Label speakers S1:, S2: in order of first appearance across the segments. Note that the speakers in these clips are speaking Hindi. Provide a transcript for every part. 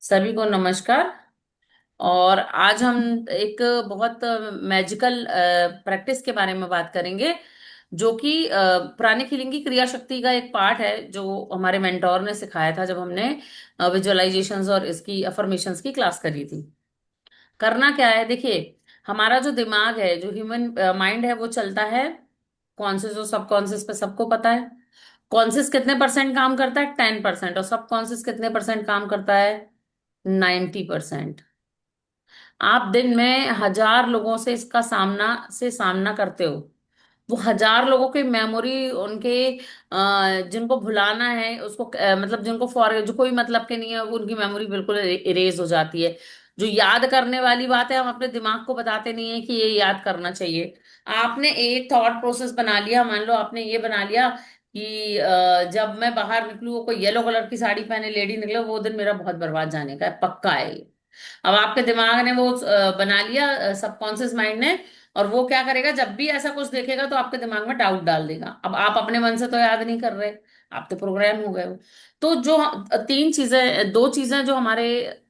S1: सभी को नमस्कार। और आज हम एक बहुत मैजिकल प्रैक्टिस के बारे में बात करेंगे, जो कि प्राणिक हीलिंग की क्रिया शक्ति का एक पार्ट है, जो हमारे मेंटोर ने सिखाया था जब हमने विजुअलाइजेशंस और इसकी अफर्मेशंस की क्लास करी थी। करना क्या है, देखिए। हमारा जो दिमाग है, जो ह्यूमन माइंड है, वो चलता है कॉन्शियस और सबकॉन्शियस पे, सबको पता है। कॉन्शियस कितने परसेंट काम करता है? 10%। और सबकॉन्शियस कितने परसेंट काम करता है? 90%। आप दिन में 1,000 लोगों से इसका सामना करते हो। वो 1,000 लोगों की मेमोरी, उनके जिनको भुलाना है उसको, मतलब जिनको फॉर जो कोई मतलब के नहीं है, वो उनकी मेमोरी बिल्कुल इरेज हो जाती है। जो याद करने वाली बात है, हम अपने दिमाग को बताते नहीं है कि ये याद करना चाहिए। आपने एक थॉट प्रोसेस बना लिया, मान लो आपने ये बना लिया कि जब मैं बाहर निकलूँ, वो कोई येलो कलर की साड़ी पहने लेडी निकले, वो दिन मेरा बहुत बर्बाद जाने का है, पक्का है ये। अब आपके दिमाग ने वो बना लिया, सबकॉन्शियस माइंड ने। और वो क्या करेगा, जब भी ऐसा कुछ देखेगा तो आपके दिमाग में डाउट डाल देगा। अब आप अपने मन से तो याद नहीं कर रहे, आप तो प्रोग्राम हो गए हो। तो जो तीन चीजें, दो चीजें जो हमारे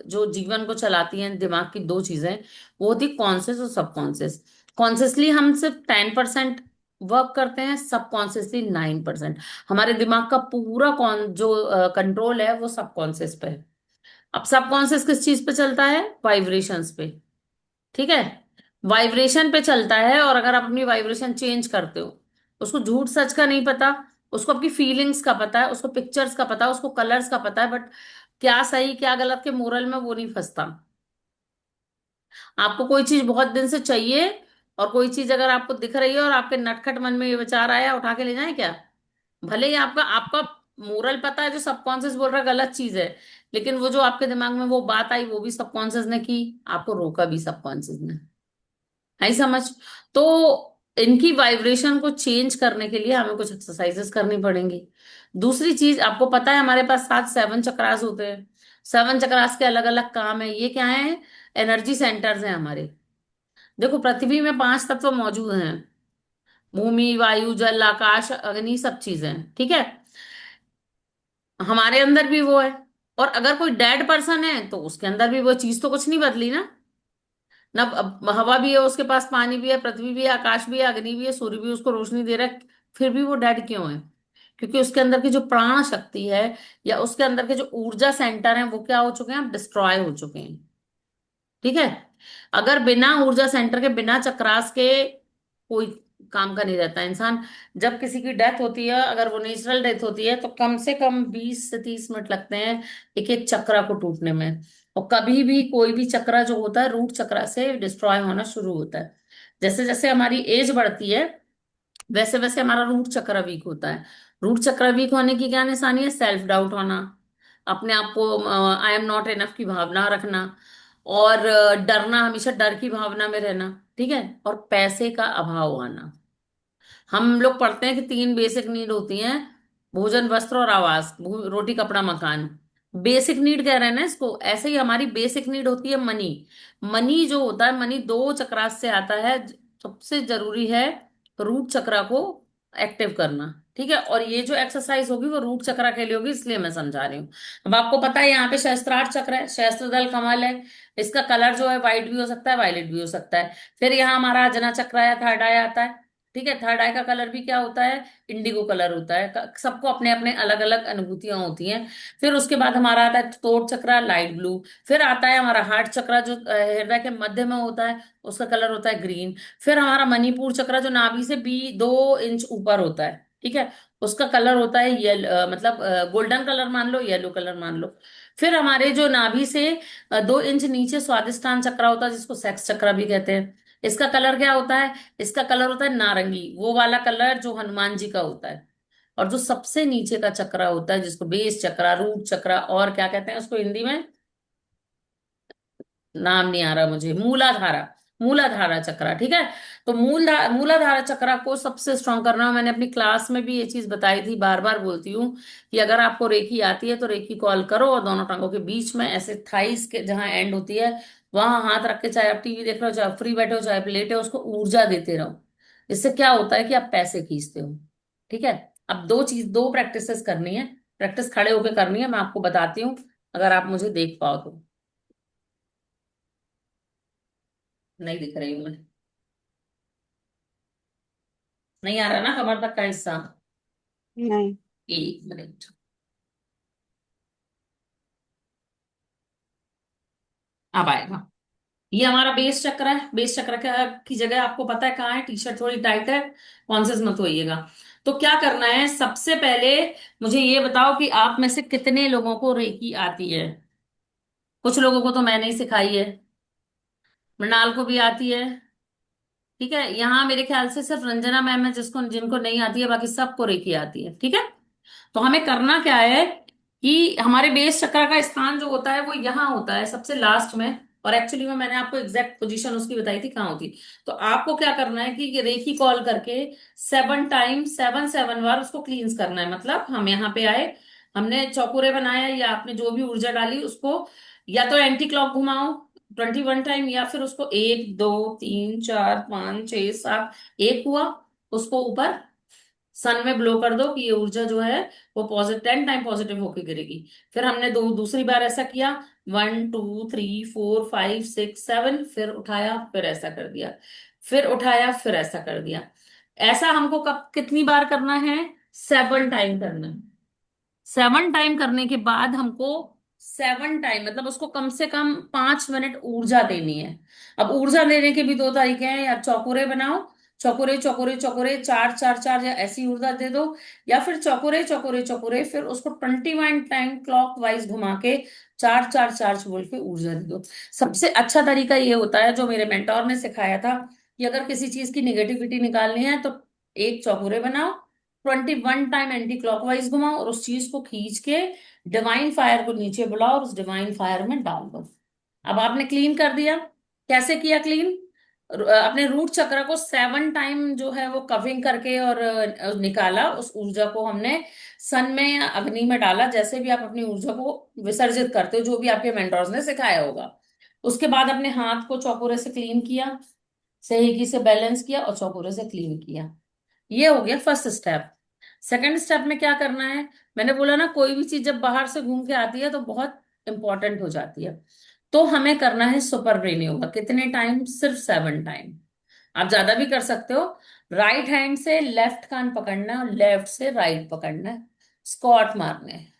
S1: जो जीवन को चलाती हैं, दिमाग की दो चीजें, वो होती कॉन्शियस और सबकॉन्शियस। कॉन्शियसली हम सिर्फ 10% वर्क करते हैं, सबकॉन्शियसली 9%। हमारे दिमाग का पूरा कौन जो कंट्रोल है वो सबकॉन्शियस पे है। अब सबकॉन्शियस किस चीज पे चलता है? वाइब्रेशंस पे। ठीक है, वाइब्रेशन पे चलता है। और अगर आप अपनी वाइब्रेशन चेंज करते हो, उसको झूठ सच का नहीं पता, उसको आपकी फीलिंग्स का पता है, उसको पिक्चर्स का पता है, उसको कलर्स का पता है, बट क्या सही क्या गलत के मोरल में वो नहीं फंसता। आपको कोई चीज बहुत दिन से चाहिए, और कोई चीज अगर आपको दिख रही है और आपके नटखट मन में ये विचार आया, उठा के ले जाए क्या? भले ही आपका आपका मोरल पता है, जो सबकॉन्शियस बोल रहा है गलत चीज है, लेकिन वो जो आपके दिमाग में वो बात आई, वो भी सबकॉन्शियस ने की, आपको रोका भी सबकॉन्शियस ने। है ही समझ? तो इनकी वाइब्रेशन को चेंज करने के लिए हमें कुछ एक्सरसाइजेस करनी पड़ेंगी। दूसरी चीज, आपको पता है हमारे पास सात सेवन चक्रास होते हैं। सेवन चक्रास के अलग अलग काम है। ये क्या है? एनर्जी सेंटर्स हैं हमारे। देखो, पृथ्वी में पांच तत्व मौजूद हैं: भूमि, वायु, जल, आकाश, अग्नि, सब चीजें। ठीक है, हमारे अंदर भी वो है। और अगर कोई डेड पर्सन है तो उसके अंदर भी वो चीज, तो कुछ नहीं बदली ना। ना अब हवा भी है उसके पास, पानी भी है, पृथ्वी भी है, आकाश भी है, अग्नि भी है, सूर्य भी उसको रोशनी दे रहा है। फिर भी वो डेड क्यों है? क्योंकि उसके अंदर की जो प्राण शक्ति है, या उसके अंदर के जो ऊर्जा सेंटर हैं, वो क्या हो चुके हैं? डिस्ट्रॉय हो चुके हैं। ठीक है, अगर बिना ऊर्जा सेंटर के, बिना चक्रास के, कोई काम का नहीं रहता इंसान। जब किसी की डेथ होती है, अगर वो नेचुरल डेथ होती है, तो कम से कम 20 से 30 मिनट लगते हैं एक एक चक्रा को टूटने में। और कभी भी कोई भी चक्रा जो होता है, रूट चक्रा से डिस्ट्रॉय होना शुरू होता है। जैसे जैसे हमारी एज बढ़ती है, वैसे वैसे हमारा रूट चक्र वीक होता है। रूट चक्र वीक होने की क्या निशानी है? सेल्फ डाउट होना, अपने आप को आई एम नॉट इनफ की भावना रखना, और डरना, हमेशा डर की भावना में रहना। ठीक है, और पैसे का अभाव आना। हम लोग पढ़ते हैं कि तीन बेसिक नीड होती हैं: भोजन, वस्त्र और आवास, रोटी, कपड़ा, मकान। बेसिक नीड कह रहे हैं ना इसको। ऐसे ही हमारी बेसिक नीड होती है मनी। मनी जो होता है, मनी दो चक्रास से आता है। सबसे जरूरी है रूट चक्रा को एक्टिव करना। ठीक है, और ये जो एक्सरसाइज होगी वो रूट चक्रा के लिए होगी, इसलिए मैं समझा रही हूँ। अब आपको पता है यहाँ पे सहस्त्रार चक्र है, सहस्त्र दल कमल है। इसका कलर जो है व्हाइट भी हो सकता है, वायलेट भी हो सकता है। फिर यहाँ हमारा अजना चक्र है, थर्ड आई आता है। ठीक है, थर्ड आई का कलर भी क्या होता है? इंडिगो कलर होता है। सबको अपने अपने अलग अलग अनुभूतियां होती हैं। फिर उसके बाद हमारा आता है थ्रोट चक्र, लाइट ब्लू। फिर आता है हमारा हार्ट चक्र, जो हृदय के मध्य में होता है, उसका कलर होता है ग्रीन। फिर हमारा मणिपुर चक्र, जो नाभि से बी 2 इंच ऊपर होता है। ठीक है, उसका कलर होता है मतलब गोल्डन कलर मान लो, येलो कलर मान लो। फिर हमारे जो नाभि से 2 इंच नीचे स्वादिष्टान चक्र होता है, जिसको सेक्स चक्र भी कहते हैं। इसका कलर क्या होता है? इसका कलर होता है नारंगी, वो वाला कलर जो हनुमान जी का होता है। और जो सबसे नीचे का चक्र होता है, जिसको बेस चक्र, रूट चक्र, और क्या कहते हैं उसको हिंदी में? नाम नहीं आ रहा मुझे। मूलाधारा, मूलाधारा चक्र। ठीक है, तो मूलाधारा चक्र को सबसे स्ट्रांग करना है। मैंने अपनी क्लास में भी ये चीज बताई थी, बार बार बोलती हूँ कि अगर आपको रेकी आती है तो रेकी कॉल करो, और दोनों टांगों के बीच में ऐसे थाइस के जहां एंड होती है, वहां हाथ रख के, चाहे आप टीवी देख रहे हो, चाहे फ्री बैठे हो, चाहे आप लेटे हो, उसको ऊर्जा देते रहो। इससे क्या होता है कि आप पैसे खींचते हो। ठीक है, अब दो प्रैक्टिसेस करनी है। प्रैक्टिस खड़े होकर करनी है, मैं आपको बताती हूँ। अगर आप मुझे देख पाओ तो। नहीं दिख रही हूँ मैं। नहीं आ रहा ना कमर तक का हिस्सा?
S2: नहीं।
S1: 1 मिनट। अब आएगा। ये हमारा बेस चक्र है। बेस चक्र की जगह आपको पता है कहाँ है? टी शर्ट थोड़ी टाइट है, कॉन्शियस मत होइएगा। तो क्या करना है सबसे पहले, मुझे ये बताओ कि आप में से कितने लोगों को रेकी आती है? कुछ लोगों को तो मैंने ही सिखाई है, मृणाल को भी आती है। ठीक है, यहाँ मेरे ख्याल से सिर्फ रंजना मैम है जिसको जिनको नहीं आती है, बाकी सबको रेकी आती है। ठीक है, तो हमें करना क्या है कि हमारे बेस चक्र का स्थान जो होता है वो यहाँ होता है सबसे लास्ट में। और एक्चुअली में मैंने आपको एग्जैक्ट पोजीशन उसकी बताई थी कहाँ होती। तो आपको क्या करना है कि रेकी कॉल करके 7 टाइम 7 7 बार उसको क्लींस करना है। मतलब हम यहाँ पे आए, हमने चौकोरे बनाया या आपने जो भी ऊर्जा डाली उसको, या तो एंटी क्लॉक घुमाओ 21 टाइम, या फिर उसको 1 2 3 4 5 6 7, एक हुआ, उसको ऊपर सन में ब्लो कर दो कि ये ऊर्जा जो है वो पॉजिटिव 10 टाइम पॉजिटिव होके गिरेगी। फिर हमने दूसरी बार ऐसा किया, 1 2 3 4 5 6 7, फिर उठाया फिर ऐसा कर दिया, फिर उठाया फिर ऐसा कर दिया। ऐसा हमको कब कितनी बार करना है? 7 टाइम करना है। 7 टाइम करने के बाद हमको 7 टाइम मतलब उसको कम से कम 5 मिनट ऊर्जा देनी है। अब ऊर्जा देने के भी दो तरीके हैं, या चौकोरे बनाओ, चौकोरे चौकोरे चौकोरे 4 4 4, या ऐसी ऊर्जा दे दो, या फिर चौकोरे चौकोरे चौकोरे फिर उसको 21 टाइम क्लॉक वाइज घुमा के 4 4 4 बोल के ऊर्जा दे दो। सबसे अच्छा तरीका ये होता है जो मेरे मेंटोर ने सिखाया था, कि अगर किसी चीज की निगेटिविटी निकालनी है तो एक चौकोरे बनाओ, 21 टाइम एंटी क्लॉकवाइज घुमाओ और उस चीज को खींच के डिवाइन फायर को नीचे बुलाओ और उस डिवाइन फायर में डाल दो। अब आपने क्लीन कर दिया। कैसे किया क्लीन? अपने रूट चक्र को 7 टाइम जो है वो कविंग करके और निकाला, उस ऊर्जा को हमने सन में या अग्नि में डाला, जैसे भी आप अपनी ऊर्जा को विसर्जित करते हो, जो भी आपके मेंटोर्स ने सिखाया होगा। उसके बाद अपने हाथ को चौकोरे से क्लीन किया, सही से बैलेंस किया और चौकोरे से क्लीन किया। ये हो गया फर्स्ट स्टेप। सेकंड स्टेप में क्या करना है? मैंने बोला ना, कोई भी चीज जब बाहर से घूम के आती है तो बहुत इंपॉर्टेंट हो जाती है। तो हमें करना है सुपर ब्रेन योगा। कितने टाइम? सिर्फ 7 टाइम। आप ज्यादा भी कर सकते हो। राइट हैंड से लेफ्ट कान पकड़ना है और लेफ्ट से राइट पकड़ना है, स्क्वाट मारने हैं।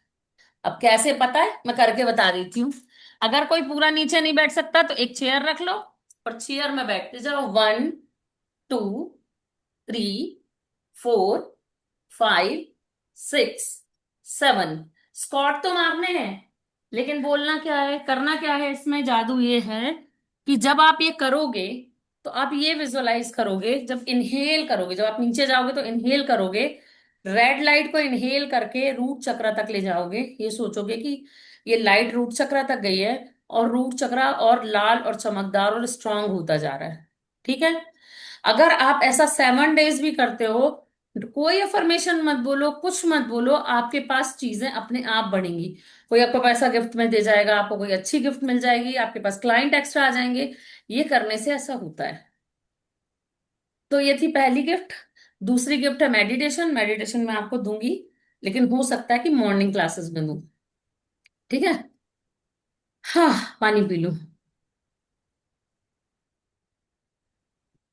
S1: अब कैसे पता है, मैं करके बता देती हूँ। अगर कोई पूरा नीचे नहीं बैठ सकता तो एक चेयर रख लो और चेयर में बैठते जाओ। 1 2 3 4 5 6 7। स्क्वाट तो मारने हैं, लेकिन बोलना क्या है, करना क्या है, इसमें जादू ये है कि जब आप ये करोगे तो आप ये विजुअलाइज करोगे, जब इनहेल करोगे, जब आप नीचे जाओगे तो इनहेल करोगे, रेड लाइट को इनहेल करके रूट चक्र तक ले जाओगे। ये सोचोगे कि ये लाइट रूट चक्र तक गई है और रूट चक्र और लाल और चमकदार और स्ट्रांग होता जा रहा है। ठीक है, अगर आप ऐसा 7 डेज भी करते हो, कोई अफर्मेशन मत बोलो, कुछ मत बोलो, आपके पास चीजें अपने आप बढ़ेंगी। कोई आपको पैसा गिफ्ट में दे जाएगा, आपको कोई अच्छी गिफ्ट मिल जाएगी, आपके पास क्लाइंट एक्स्ट्रा आ जाएंगे। ये करने से ऐसा होता है। तो ये थी पहली गिफ्ट। दूसरी गिफ्ट है मेडिटेशन। मेडिटेशन मैं आपको दूंगी, लेकिन हो सकता है कि मॉर्निंग क्लासेस में दूं। ठीक है। हाँ, पानी पी लूं।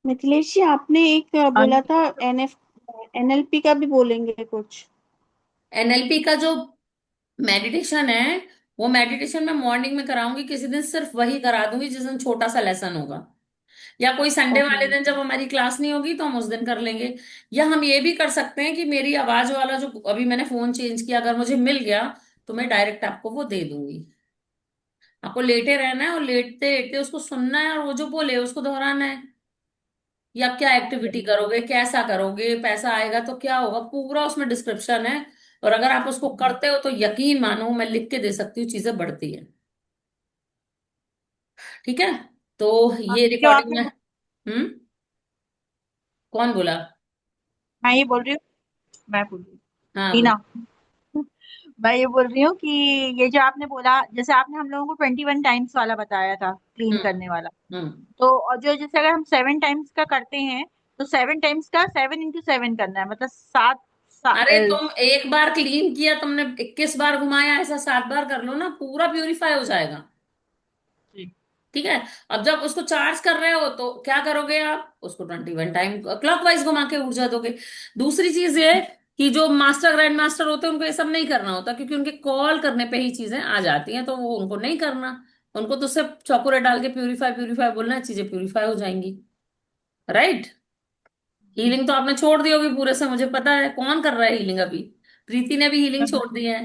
S2: मिथिलेश जी, आपने एक बोला था एनएफ एनएलपी का भी बोलेंगे कुछ।
S1: एनएलपी का जो मेडिटेशन है, वो मेडिटेशन मैं मॉर्निंग में कराऊंगी किसी दिन, सिर्फ वही करा दूंगी जिस दिन छोटा सा लेसन होगा, या कोई संडे
S2: ओके।
S1: वाले दिन जब हमारी क्लास नहीं होगी तो हम उस दिन कर लेंगे। या हम ये भी कर सकते हैं कि मेरी आवाज वाला जो अभी मैंने फोन चेंज किया, अगर मुझे मिल गया तो मैं डायरेक्ट आपको वो दे दूंगी। आपको लेटे रहना है और लेटते लेटते उसको सुनना है और वो जो बोले उसको दोहराना है। या क्या एक्टिविटी करोगे, कैसा करोगे, पैसा आएगा तो क्या होगा, पूरा उसमें डिस्क्रिप्शन है। और अगर आप उसको करते हो तो यकीन मानो, मैं लिख के दे सकती हूँ, चीजें बढ़ती है। ठीक है, तो
S2: हाँ,
S1: ये
S2: जो
S1: रिकॉर्डिंग
S2: आपने
S1: में। कौन बोला?
S2: मैं ये बोल रही हूँ, मैं बोल रही हूँ
S1: हाँ बोल।
S2: टीना। मैं ये बोल रही हूँ कि ये जो आपने बोला, जैसे आपने हम लोगों को 21 टाइम्स वाला बताया था क्लीन
S1: हम्म।
S2: करने वाला।
S1: हम्म।
S2: तो और जो जैसे अगर हम 7 टाइम्स का करते हैं, तो 7 टाइम्स का 7 into 7 करना है, मतलब 7
S1: अरे तुम एक बार क्लीन किया, तुमने 21 बार घुमाया, ऐसा 7 बार कर लो ना, पूरा प्यूरिफाई हो जाएगा।
S2: जी।
S1: ठीक है। अब जब उसको चार्ज कर रहे हो तो क्या करोगे आप, उसको 21 टाइम क्लॉकवाइज घुमा के ऊर्जा दोगे। दूसरी चीज ये है कि जो मास्टर ग्रैंड मास्टर होते हैं उनको ये सब नहीं करना होता, क्योंकि उनके कॉल करने पे ही चीजें आ जाती हैं, तो वो उनको नहीं करना। उनको तो सिर्फ चॉकोलेट डाल के प्यूरिफाई प्यूरिफाई बोलना है, चीजें प्यूरिफाई हो जाएंगी। राइट। हीलिंग तो आपने छोड़ दी होगी पूरे से, मुझे पता है। कौन कर रहा है हीलिंग अभी? प्रीति ने भी हीलिंग छोड़ दी है।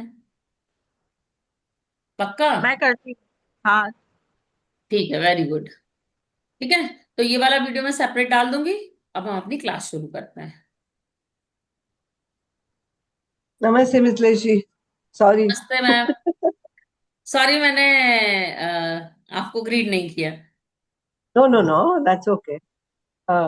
S1: पक्का?
S2: मैं करती हूँ। हाँ।
S1: ठीक है, वेरी गुड। ठीक है। तो ये वाला वीडियो मैं सेपरेट डाल दूंगी। अब हम अपनी क्लास शुरू करते हैं।
S3: नमस्ते मिथिलेश जी। सॉरी।
S1: नमस्ते मैम। सॉरी, मैंने आपको ग्रीट नहीं किया।
S3: No no no, that's okay.